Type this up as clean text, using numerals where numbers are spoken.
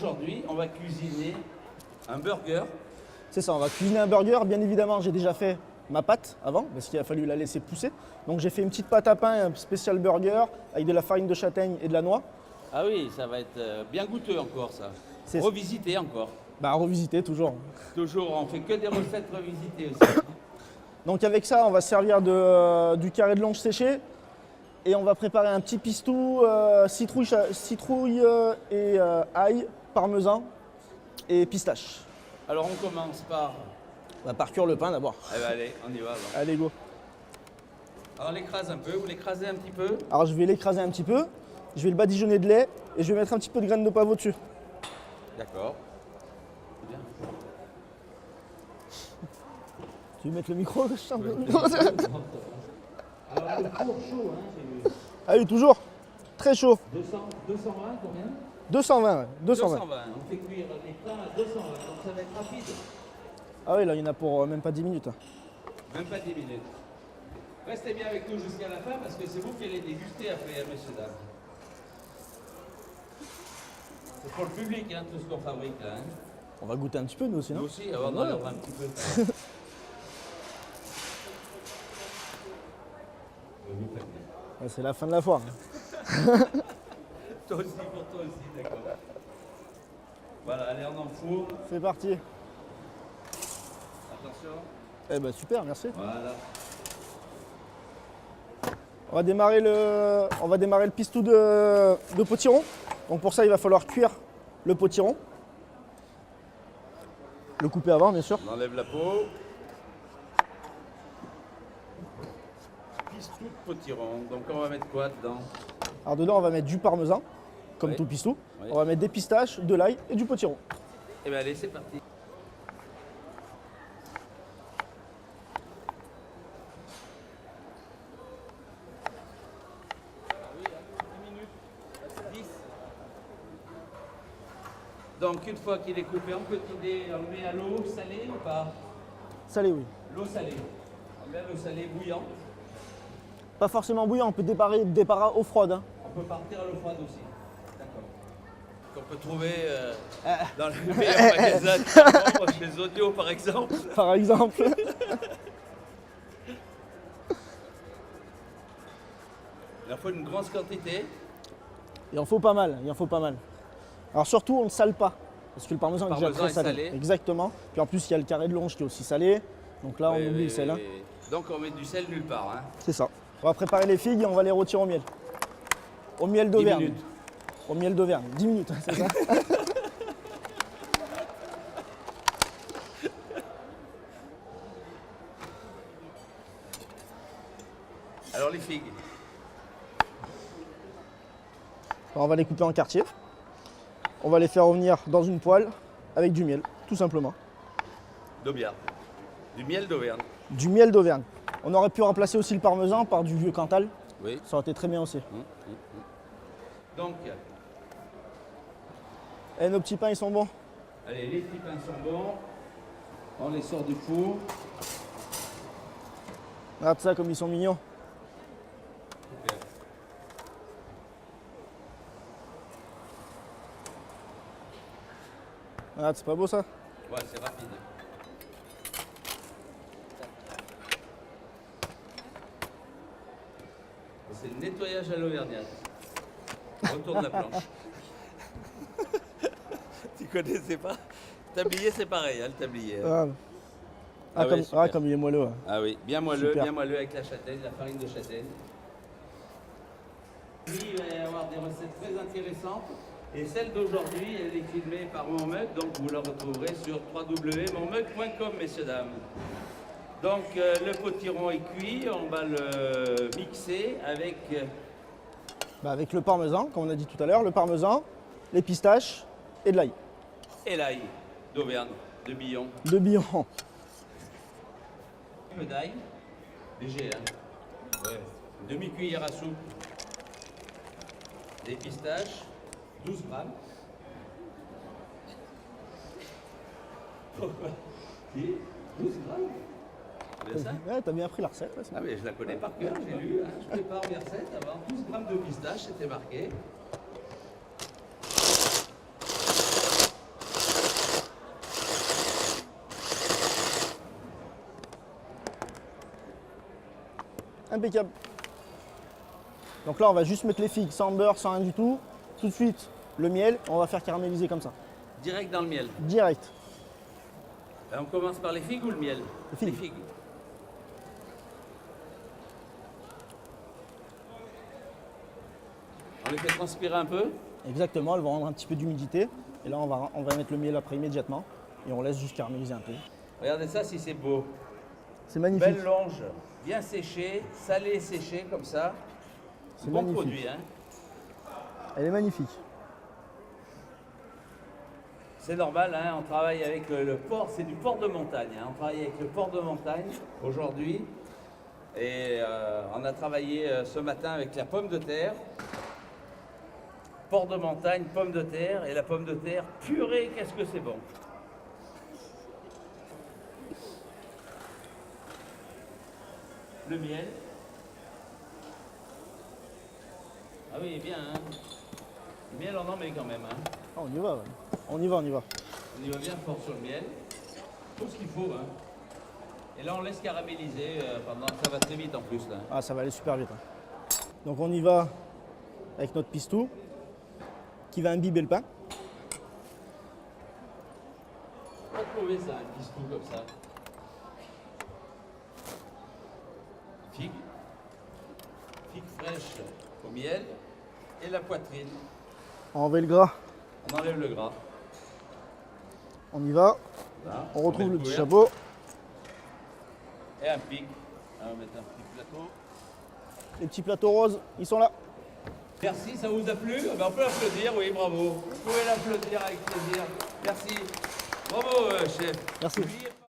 aujourd'hui, on va cuisiner un burger. C'est ça, on va cuisiner un burger. Bien évidemment, j'ai déjà fait ma pâte avant, parce qu'il a fallu la laisser pousser. Donc j'ai fait une petite pâte à pain, un spécial burger, avec de la farine de châtaigne et de la noix. Ah oui, ça va être bien goûteux encore ça. C'est- Revisité encore. Bah, à revisiter toujours. Toujours, on fait que des recettes revisitées aussi. Donc avec ça, on va se servir du carré de longe séché. Et on va préparer un petit pistou, citrouille et ail, parmesan et pistache. Alors on commence par... On va par cuire le pain d'abord. Eh ben, allez, on y va. Alors. Allez, go. Alors on l'écrase un peu, vous l'écrasez un petit peu. Alors je vais l'écraser un petit peu, je vais le badigeonner de lait et je vais mettre un petit peu de graines de pavot dessus. D'accord. Bien. Tu veux mettre le micro je chante le Ouais. micro Alors le four chaud, hein, j'ai vu. Ah oui, toujours. Très chaud. 220 combien 220, ouais. 220. 220. On fait cuire les pains à 220, donc ça va être rapide. Ah oui, là, il y en a pour même pas 10 minutes. Même pas 10 minutes. Restez bien avec nous jusqu'à la fin parce que c'est vous qui allez déguster après, hein, messieurs, dames. C'est pour le public, hein, tout ce qu'on fabrique là. Hein. On va goûter un petit peu, nous aussi, Nous non? aussi, avoir dans Ouais. l'ordre un petit peu. Vous faites bien. Ouais, c'est la fin de la foire. Toi aussi, pour toi aussi, d'accord. Voilà, allez, on enfourne. C'est parti. Attention. Eh ben super, merci. Voilà. On va démarrer le pistou de potiron. Donc pour ça, il va falloir cuire le potiron. Le couper avant, bien sûr. On enlève la peau. Pistou de potiron. Donc on va mettre quoi dedans? Alors dedans, on va mettre du parmesan, comme Oui. tout pistou. Oui. On va mettre des pistaches, de l'ail et du potiron. Eh bien allez, c'est parti. Donc une fois qu'il est coupé en petits dés, on le met à l'eau salée ou pas? Salé, oui. L'eau salée. On met l'eau salée bouillante. Pas forcément bouillant, on peut déparer eau froide. Hein. On peut partir à l'eau froide aussi. D'accord. Qu'on peut trouver dans les meilleurs magasins de vendre, chez Audio par exemple. Par exemple. Il en faut une grosse quantité. Il en faut pas mal, il en faut pas mal. Alors surtout, on ne sale pas. Parce que le parmesan est déjà Parmesan très est salé. salé. Exactement. Puis en plus, il y a le carré de longe qui est aussi salé. Donc là, on Oui, oublie oui, le sel. oui, Hein. oui. Donc on met du sel nulle part. Hein. C'est ça. On va préparer les figues et on va les rôtir au miel. Au miel 10 d'Auvergne. minutes. Au miel d'Auvergne. 10 minutes, c'est ça. Alors les figues. Alors, on va les couper en quartiers. On va les faire revenir dans une poêle avec du miel, tout simplement. d'Aubiard. Du miel d'Auvergne. Du miel d'Auvergne. On aurait pu remplacer aussi le parmesan par du vieux Cantal. Oui. Ça aurait été très bien aussi. Donc, Et nos petits pains, ils sont bons. allez, les petits pains sont bons. On les sort du four. Regarde ça comme ils sont mignons. Super. Regarde, c'est pas beau ça? Ouais, c'est rapide. C'est le nettoyage à l'auvergnate. Retourne la planche. Tu connaissais pas? Tablier, c'est pareil, hein, le tablier. Regarde. Ah ouais, super. Comme il est moelleux. Ouais. Ah oui, bien Super. moelleux avec la châtaigne, la farine de châtaigne. Oui, il va y avoir des recettes très intéressantes. Et celle d'aujourd'hui, elle est filmée par Monmug, donc vous la retrouverez sur www.monmug.com, messieurs, dames. Donc le potiron est cuit, on va le mixer avec Bah, avec le parmesan, comme on a dit tout à l'heure, le parmesan, les pistaches et de l'ail. et l'ail d'Auvergne, de Billon. De Billon. Un peu d'ail, léger, hein. Ouais. Une demi-cuillère à soupe. Des pistaches, 12 grammes. Pourquoi? 12 grammes? C'est ça? Ouais, t'as bien appris la recette. Ouais, c'est Ah bon. mais je la connais par cœur, j'ai lu, hein. Je prépare mes recettes avant. 12 grammes de pistaches, c'était marqué. Impeccable. Donc là, on va juste mettre les figues sans beurre, sans rien du tout. Tout de suite, le miel, on va faire caraméliser comme ça. Direct dans le miel. Direct. On commence par les figues ou le miel? Les figues. On les fait transpirer un peu. Exactement, elles vont rendre un petit peu d'humidité. Et là, on va mettre le miel après immédiatement. Et on laisse juste caraméliser un peu. Regardez ça si c'est beau. C'est magnifique. Belle longe, bien séchée, salée, séchée comme ça. C'est Bon magnifique. produit, hein. Elle est magnifique. C'est normal, hein, on travaille avec le port, c'est du port de montagne. Hein. On travaille avec le port de montagne aujourd'hui. Et on a travaillé ce matin avec la pomme de terre. Port de montagne, pomme de terre. Et la pomme de terre, purée, qu'est-ce que c'est bon. Le miel. Ah oui, bien, hein. Le miel, on en met quand même, hein. Ah, on y va, ouais. On y va. On y va bien fort sur le miel. Tout ce qu'il faut, hein. Et là, on laisse caraméliser pendant... Ça va très vite en plus, là. Ah, ça va aller super vite. Hein. Donc on y va avec notre pistou qui va imbiber le pain. Pas trouver ça, un pistou comme ça. Figue. Figue fraîche au miel. Et la poitrine. On enlève le gras. On enlève le gras. On y va. Là, On retrouve met le petit couvercle. chapeau. Et un pic. On va mettre un petit plateau. Les petits plateaux roses, ils sont là. Merci, ça vous a plu? Ben, on peut applaudir, oui, bravo. Vous pouvez l'applaudir avec plaisir. Merci. Bravo, chef. Merci. N'oubliez pas-